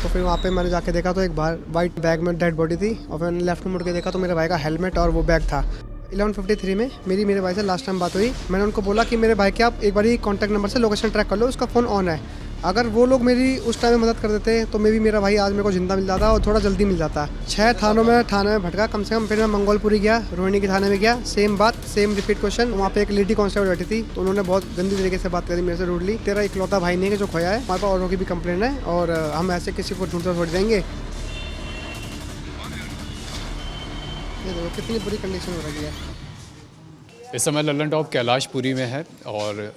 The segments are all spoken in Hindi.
तो फिर वहाँ पे मैंने जाके देखा तो एक बाहर वाइट बैग में डेड बॉडी थी, और फिर मैंने लेफ्ट में मुड़ के देखा तो मेरे भाई का हेलमेट और वो बैग था। 11:53 में मेरे भाई से लास्ट टाइम बात हुई। मैंने उनको बोला कि मेरे भाई के आप एक बार कॉन्टैक्ट नंबर से लोकेशन ट्रैक कर लो, उसका फ़ोन ऑन है। अगर वो लोग मेरी उस टाइम में मदद कर देते तो मे भी मेरा भाई आज मेरे को जिंदा मिल जाता और थोड़ा जल्दी मिल जाता। 6 थानों में भटका कम से कम। फिर मैं मंगोलपुरी गया, रोहिणी के थाने में गया, सेम बात, सेम रिपीट क्वेश्चन। वहाँ पे एक लेडी कांस्टेबल बैठी थी, तो उन्होंने बहुत गंदी तरीके से बात करी मेरे से, रूडली। तेरा इकलौता भाई नहीं है जो खोया है, हमारे पास औरों की भी कंप्लेंट है और हम ऐसे किसी को ढूंढते छोड़ देंगे। ये देखो कितनी बुरी कंडीशन हो रही है। इस समय लल्लन टॉप कैलाशपुरी में है और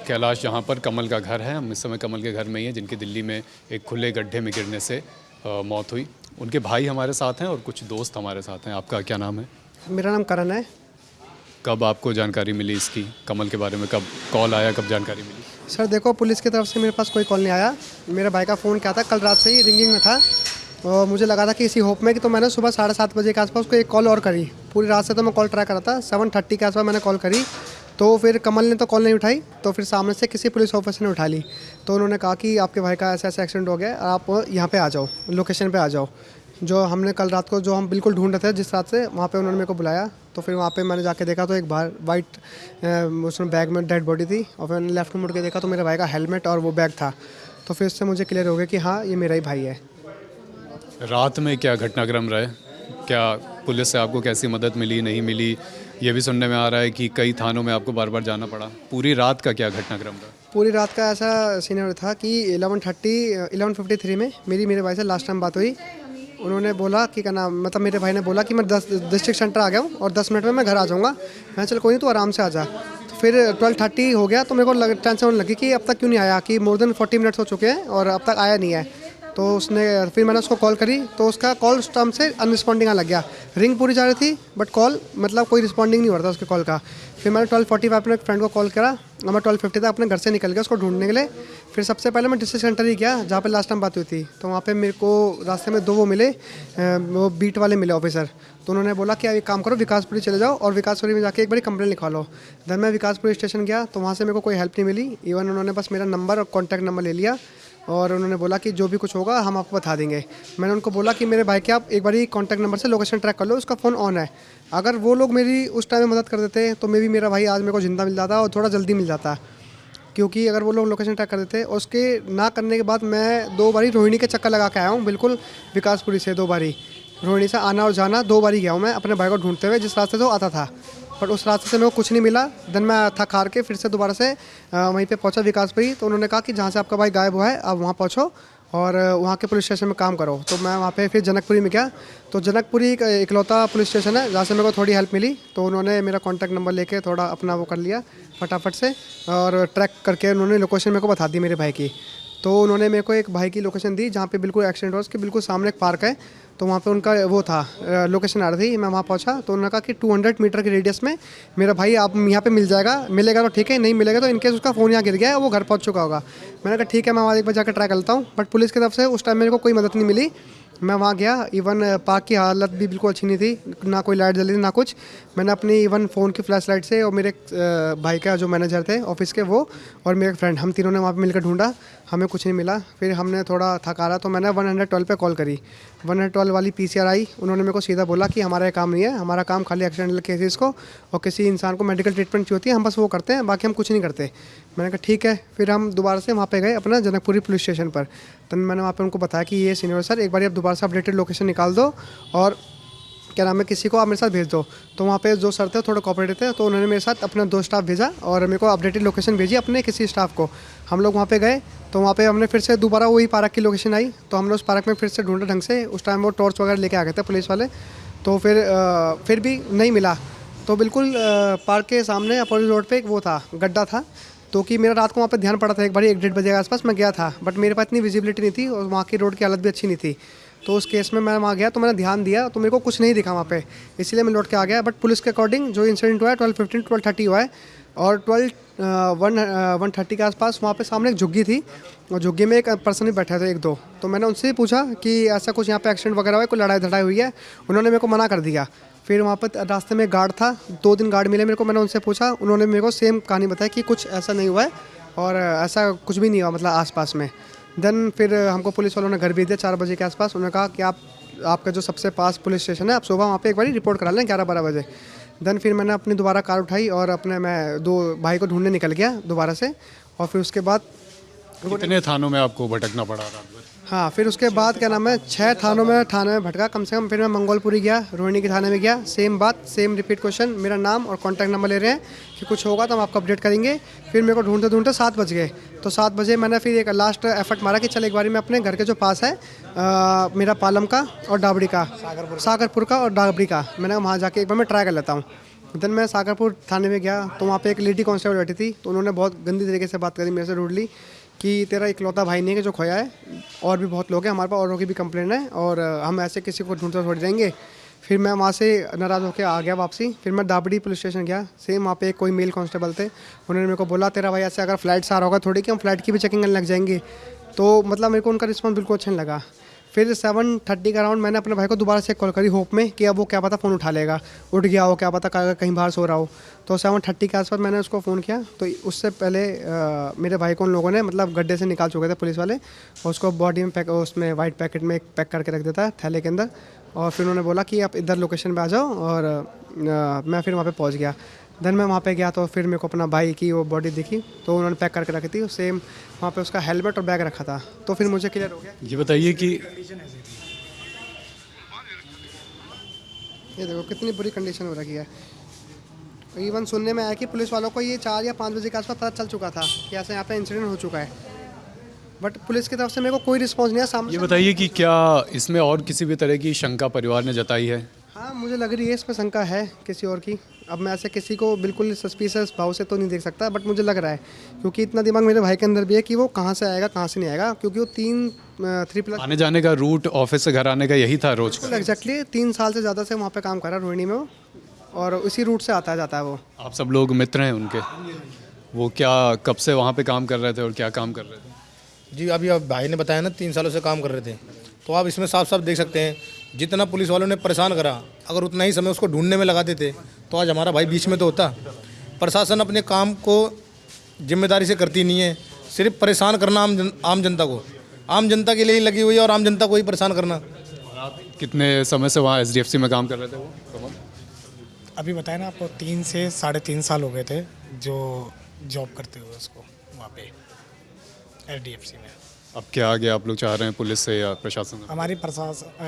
कैलाश जहाँ पर कमल का घर है, हम इस समय कमल के घर में ही हैं, जिनकी दिल्ली में एक खुले गड्ढे में गिरने से मौत हुई। उनके भाई हमारे साथ हैं और कुछ दोस्त हमारे साथ हैं। आपका क्या नाम है? मेरा नाम करण है। कब आपको जानकारी मिली इसकी, कमल के बारे में? कब कॉल आया, कब जानकारी मिली? सर देखो, पुलिस की तरफ से मेरे पास कोई कॉल नहीं आया। मेरे भाई का फ़ोन क्या था, कल रात से ही रिंगिंग में था और मुझे लगा था कि इसी होप में कि, तो मैंने सुबह 7:30 बजे के आसपास उसको एक कॉल और करी। पूरी रात से तो मैं कॉल ट्राई कर रहा था। 7:30 के आसपास मैंने कॉल करी, तो फिर कमल ने तो कॉल नहीं उठाई, तो फिर सामने से किसी पुलिस ऑफिसर ने उठा ली। तो उन्होंने कहा कि आपके भाई का ऐसा ऐसा एक्सीडेंट हो गया, आप यहाँ पे आ जाओ, लोकेशन पे आ जाओ। जो हमने कल रात को जो हम बिल्कुल ढूंढ रहे थे जिस रात से, वहाँ पे उन्होंने मेरे को बुलाया। तो फिर वहाँ पे मैंने जाके देखा तो एक बाहर वाइट उसमें बैग में डेड बॉडी थी, और फिर मैंने लेफ्ट में मुड़ के देखा तो मेरे भाई का हेलमेट और वो बैग था। तो फिर उससे मुझे क्लियर हो गया कि हाँ, ये मेरा ही भाई है। रात में क्या घटनाक्रम रहे? क्या पुलिस से आपको कैसी मदद मिली, नहीं मिली? ये भी सुनने में आ रहा है कि कई थानों में आपको बार बार जाना पड़ा। पूरी रात का क्या घटनाक्रम रहा? पूरी रात का ऐसा सीनियर था कि 11:53 में मेरे भाई से लास्ट टाइम बात हुई। उन्होंने बोला कि क्या नाम, मतलब मेरे भाई ने बोला कि मैं 10 डिस्ट्रिक्ट सेंटर आ गया हूँ और 10 मिनट में मैं घर आ जाऊँगा। मैं चल कोई नहीं, तू आराम से आ जा। तो फिर 12:30 हो गया, तो मेरे को टेंशन होने लगी कि अब तक क्यों नहीं आया, कि मोर देन 40 मिनट्स हो चुके हैं और अब तक आया नहीं है। तो फिर मैंने उसको कॉल करी, तो उसका कॉल उस टाइम से अनरिस्पॉन्डिंग आने लग गया। रिंग पूरी जा रही थी बट कॉल मतलब कोई रिस्पॉन्डिंग नहीं हो रहा था उसके कॉल का। फिर मैंने 12:45 अपने फ्रेंड को कॉल करा और मैं 12:50 तक अपने घर से निकल गया उसको ढूंढने के लिए। फिर सबसे पहले मैं डिस्ट्रिक्ट सेंटर ही गया जहाँ पे लास्ट टाइम बात हुई थी। तो वहाँ पे मेरे को रास्ते में 2 वो मिले, वो बीट वाले मिले ऑफिसर। तो उन्होंने बोला कि आप एक काम करो, विकासपुरी चले जाओ और विकासपुरी में जाके एक बारी कंप्लेंट लिखवा लो। देन मैं विकासपुरी स्टेशन गया, तो वहाँ से मेरे को कोई हेल्प नहीं मिली। इवन उन्होंने बस मेरा नंबर और कॉन्टैक्ट नंबर ले लिया और उन्होंने बोला कि जो भी कुछ होगा हम आपको बता देंगे। मैंने उनको बोला कि मेरे भाई के आप एक बारी कॉन्टैक्ट नंबर से लोकेशन ट्रैक कर लो, उसका फ़ोन ऑन है। अगर वो लोग मेरी उस टाइम में मदद कर देते तो मे भी मेरा भाई आज मेरे को जिंदा मिल जाता और थोड़ा जल्दी मिल जाता। क्योंकि अगर वो लोग लोकेशन ट्रैक कर देते, और उसके ना करने के बाद मैं 2 बारी रोहिणी के चक्कर लगा के आया हूँ, बिल्कुल विकासपुरी से 2 बारी। रोहिणी से आना और जाना 2 बारी गया हूँ मैं अपने भाई को ढूंढते हुए, जिस रास्ते से वो आता था। पर उस रास्ते से मेरे को कुछ नहीं मिला। देन मैं थक हार के फिर से दोबारा से वहीं पे पहुंचा विकासपुरी। तो उन्होंने कहा कि जहाँ से आपका भाई गायब हुआ है आप वहाँ पहुँचो और वहाँ के पुलिस स्टेशन में काम करो। तो मैं वहाँ पे फिर जनकपुरी में गया। तो जनकपुरी एक इकलौता पुलिस स्टेशन है जहाँ से मेरे को थोड़ी हेल्प मिली। तो उन्होंने मेरा कॉन्टैक्ट नंबर लेके थोड़ा अपना वो कर लिया फटाफट से, और ट्रैक करके उन्होंने लोकेशन मेरे को बता दी मेरे भाई की। तो उन्होंने मेरे को एक भाई की लोकेशन दी जहाँ पे बिल्कुल एक्सीडेंट हुआ, उसके बिल्कुल सामने एक पार्क है। तो वहाँ पे उनका वो था, लोकेशन आ रही थी। मैं वहाँ पहुँचा तो उन्होंने कहा कि 200 मीटर के रेडियस में मेरा भाई आप यहाँ पे मिल जाएगा, मिलेगा तो ठीक है, नहीं मिलेगा तो इनकेस उसका फ़ोन यहाँ गिर गया है, वो घर पहुँच चुका होगा। मैंने कहा ठीक है, मैं वहाँ एक बार जाकर ट्राई करता हूँ। बट पुलिस की तरफ से उस टाइम मेरे को कोई मदद नहीं मिली। मैं वहाँ गया, इवन पार्क की हालत भी बिल्कुल अच्छी नहीं थी, ना कोई लाइट जली थी ना कुछ। मैंने अपनी इवन फ़ोन की फ्लैश लाइट से और मेरे भाई का जो मैनेजर थे ऑफिस के वो और मेरे फ्रेंड, हम तीनों ने वहाँ पे मिलकर ढूंढा, हमें कुछ नहीं मिला। फिर हमने थोड़ा थकारा तो मैंने 112 पे कॉल करी। 112 वाली पीसीआर आई, उन्होंने मेरे को सीधा बोला कि हमारा ये काम नहीं है, हमारा काम खाली एक्सीडेंटल केसेस को और किसी इंसान को मेडिकल ट्रीटमेंट चाहिए होती है, हम बस वो करते हैं, बाकी हम कुछ नहीं करते। मैंने कहा ठीक है। फिर हम दोबारा से वहाँ पे गए अपना जनकपुरी पुलिस स्टेशन पर। तो मैंने वहाँ पे उनको बताया कि ये सीनियर सर, एक बार आप दोबारा से अपडेटेड लोकेशन निकाल दो और क्या नाम है, किसी को आप मेरे साथ भेज दो। तो वहाँ पे जो सर थे थोड़े कोऑपरेटिव थे, तो उन्होंने मेरे साथ अपना 2 स्टाफ भेजा और मेरे को अपडेटेड लोकेशन भेजी अपने किसी स्टाफ को। हम लोग वहाँ पे गए तो वहाँ पे हमने फिर से दोबारा वही पार्क की लोकेशन आई। तो हमने उस पार्क में फिर से ढूंढा ढंग से। उस टाइम वो टॉर्च वगैरह लेके आ गए थे पुलिस वाले। तो फिर भी नहीं मिला। तो बिल्कुल पार्क के सामने अपोजिट रोड पे एक वो था, गड्ढा था। तो कि मेरा रात को वहाँ पे ध्यान पड़ा था, एक बार 1-1:30 बजे के आसपास मैं गया था, बट मेरे पास इतनी विजिबिलिटी नहीं थी और वहाँ की रोड की हालत भी अच्छी नहीं थी। तो उस केस में मैं वहाँ गया तो मैंने ध्यान दिया तो मेरे को कुछ नहीं दिखा वहाँ पे, इसलिए मैं लौट के आ गया। बट पुलिस के अकॉर्डिंग जो इंसिडेंट हुआ है 12:15 12:30 हुआ है और 1:30 के आसपास वहाँ पे सामने एक झुग्गी थी और झुग्गी में एक पर्सन भी बैठा था, 1-2। तो मैंने उनसे ही पूछा कि ऐसा कुछ यहाँ पे एक्सीडेंट वगैरह हुआ है, कोई लड़ाई धड़ाई हुई है। उन्होंने मेरे को मना कर दिया। फिर वहाँ पर रास्ते में गार्ड था, 2 दिन गार्ड मिले मेरे को। मैंने उनसे पूछा, उन्होंने मेरे को सेम कहानी बताई कि कुछ ऐसा नहीं हुआ है और ऐसा कुछ भी नहीं हुआ मतलब आसपास में। देन फिर हमको पुलिस वालों ने घर भेज दिया 4 बजे के आसपास। उन्होंने कहा कि आपका जो सबसे पास पुलिस स्टेशन है, आप सुबह वहाँ पे एक बार रिपोर्ट करा लें 11-12 बजे। देन फिर मैंने अपनी दोबारा कार उठाई और मैं 2 भाई को ढूंढने निकल गया दोबारा से। और फिर उसके बाद कितने थानों में आपको भटकना पड़ा रात भर? हाँ, फिर उसके बाद क्या नाम है 6 थाने में भटका कम से कम। फिर मैं मंगोलपुरी गया, रोहिणी के थाने में गया, सेम बात, सेम रिपीट क्वेश्चन, मेरा नाम और कॉन्टैक्ट नंबर ले रहे हैं कि कुछ होगा तो हम आपको अपडेट करेंगे। फिर मेरे को ढूंढते ढूंढते 7 बज गए। तो 7 बजे मैंने फिर एक लास्ट एफर्ट मारा कि चल एक बार मैं अपने घर के जो पास है मेरा पालम का और डाबड़ी का, सागरपुर का और डाबड़ी का, मैंने वहाँ जाके एक बार मैं ट्राई कर लेता हूँ। देन मैं सागरपुर थाने में गया तो वहाँ पे एक लेडी कांस्टेबल बैठी थी। तो उन्होंने बहुत गंदी तरीके से बात करी मेरे से, रूडली, कि तेरा इकलौता भाई नहीं है कि जो खोया है, और भी बहुत लोग हैं हमारे पास, औरों की भी कंप्लेंट है और हम ऐसे किसी को ढूंढते थोड़ी देंगे। फिर मैं वहाँ से नाराज़ होकर आ गया वापसी। फिर मैं दाबड़ी पुलिस स्टेशन गया, सेम वहाँ पे कोई मेल कांस्टेबल थे। उन्होंने मेरे को बोला तेरा भाई ऐसे अगर फ्लाइट से आ रहा होगा थोड़ी कि हम फ्लाइट की भी चेकिंग करने लग जाएंगे। तो मतलब मेरे को उनका रिस्पॉन्स बिल्कुल अच्छा नहीं लगा। फिर 7:30 का राउंड मैंने अपने भाई को दोबारा से कॉल करी होप में कि अब वो क्या पता फ़ोन उठा लेगा, उठ गया हो, क्या पता कहीं बाहर सो रहा हो। तो 7:30 के आसपास मैंने उसको फ़ोन किया। तो उससे पहले मेरे भाई को उन लोगों ने मतलब गड्ढे से निकाल चुके थे पुलिस वाले, और उसको बॉडी में उसमें वाइट पैकेट में पैक करके रख देता है थैले के अंदर। और फिर उन्होंने बोला कि आप इधर लोकेशन पे आ जाओ, और मैं फिर वहाँ पे पहुँच गया। देन मैं वहाँ पे गया तो फिर मेरे को अपना भाई की वो बॉडी दिखी, तो उन्होंने पैक करके रखी थी सेम, वहाँ पे उसका हेलमेट और बैग रखा था। तो फिर मुझे क्लियर हो गया। ये बताइए कि ये देखो कितनी बुरी कंडीशन हो रखी है। इवन सुनने में आया कि पुलिस वालों को ये 4 या 5 बजे के आसपास पता चल चुका था कि ऐसे यहाँ पे इंसिडेंट हो चुका है, बट पुलिस की तरफ से मेरे को कोई रिस्पॉन्स नहीं है सामने। ये बताइए कि क्या इसमें और किसी भी तरह की शंका परिवार ने जताई है? हाँ, मुझे लग रही है इसमें शंका है किसी और की। अब मैं ऐसे किसी को बिल्कुल सस्पिशियस भाव से तो नहीं देख सकता, बट मुझे लग रहा है, क्योंकि इतना दिमाग मेरे भाई के अंदर भी है कि वो कहाँ से आएगा कहाँ से नहीं आएगा, क्योंकि वो 3+ आने जाने का रूट, ऑफिस से घर आने का यही था रोज का? एग्जैक्टली 3 साल से ज़्यादा से वहाँ पे काम कर रहा है रोहिणी में वो, और उसी रूट से आता जाता है वो। आप सब लोग मित्र हैं उनके? वो क्या कब से वहाँ पे काम कर रहे थे और क्या काम कर रहे थे? जी, अभी आप भाई ने बताया ना 3 सालों से काम कर रहे थे, तो आप इसमें साफ साफ देख सकते हैं जितना पुलिस वालों ने परेशान करा, अगर उतना ही समय उसको ढूंढने में लगा देते तो आज हमारा भाई बीच में तो होता। प्रशासन अपने काम को जिम्मेदारी से करती नहीं है, सिर्फ परेशान करना आम जनता को, आम जनता के लिए ही लगी हुई है, और आम जनता को ही परेशान करना। और आप कितने समय से वहाँ SDFC में काम कर रहे थे वो कमल? अभी बताया ना आपको 3 से 3.5 साल हो गए थे जो जॉब करते हुए उसको वहाँ पे SDFC में। अब क्या आगे आप लोग चाह रहे हैं पुलिस से या प्रशासन से?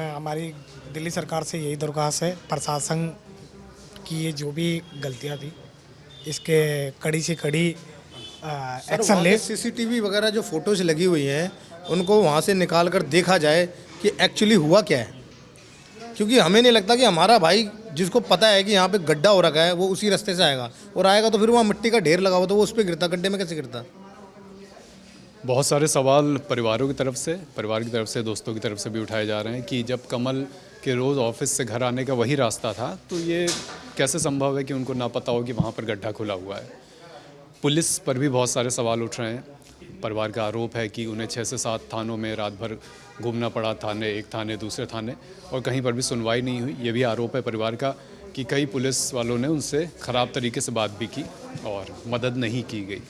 हमारी दिल्ली सरकार से यही दरख्वास्त है, प्रशासन की ये जो भी गलतियाँ थी इसके कड़ी से कड़ी एक्शन ले। CCTV वगैरह जो फोटोज लगी हुई हैं उनको वहाँ से निकाल कर देखा जाए कि एक्चुअली हुआ क्या है, क्योंकि हमें नहीं लगता कि हमारा भाई जिसको पता है कि यहाँ पे गड्ढा हो रखा है वो उसी रास्ते से आएगा, और आएगा तो फिर वहाँ मिट्टी का ढेर लगा हुआ तो वो उस पर गिरता, गड्ढे में कैसे गिरता। बहुत सारे सवाल परिवारों की तरफ से, परिवार की तरफ से, दोस्तों की तरफ से भी उठाए जा रहे हैं कि जब कमल के रोज़ ऑफिस से घर आने का वही रास्ता था तो ये कैसे संभव है कि उनको ना पता हो कि वहाँ पर गड्ढा खुला हुआ है। पुलिस पर भी बहुत सारे सवाल उठ रहे हैं। परिवार का आरोप है कि उन्हें 6 से 7 थानों में रात भर घूमना पड़ा, थाने एक थाने दूसरे थाने, और कहीं पर भी सुनवाई नहीं हुई। ये भी आरोप है परिवार का कि कई पुलिस वालों ने उनसे ख़राब तरीके से बात भी की और मदद नहीं की गई।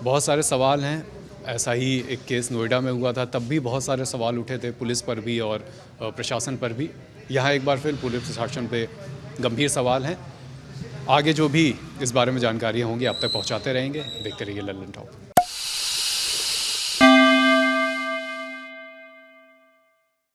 बहुत सारे सवाल हैं। ऐसा ही एक केस नोएडा में हुआ था, तब भी बहुत सारे सवाल उठे थे पुलिस पर भी और प्रशासन पर भी। यहाँ एक बार फिर पुलिस प्रशासन पे गंभीर सवाल हैं। आगे जो भी इस बारे में जानकारियाँ होंगी आप तक पहुँचाते रहेंगे। देखते रहिए लल्लन टॉप।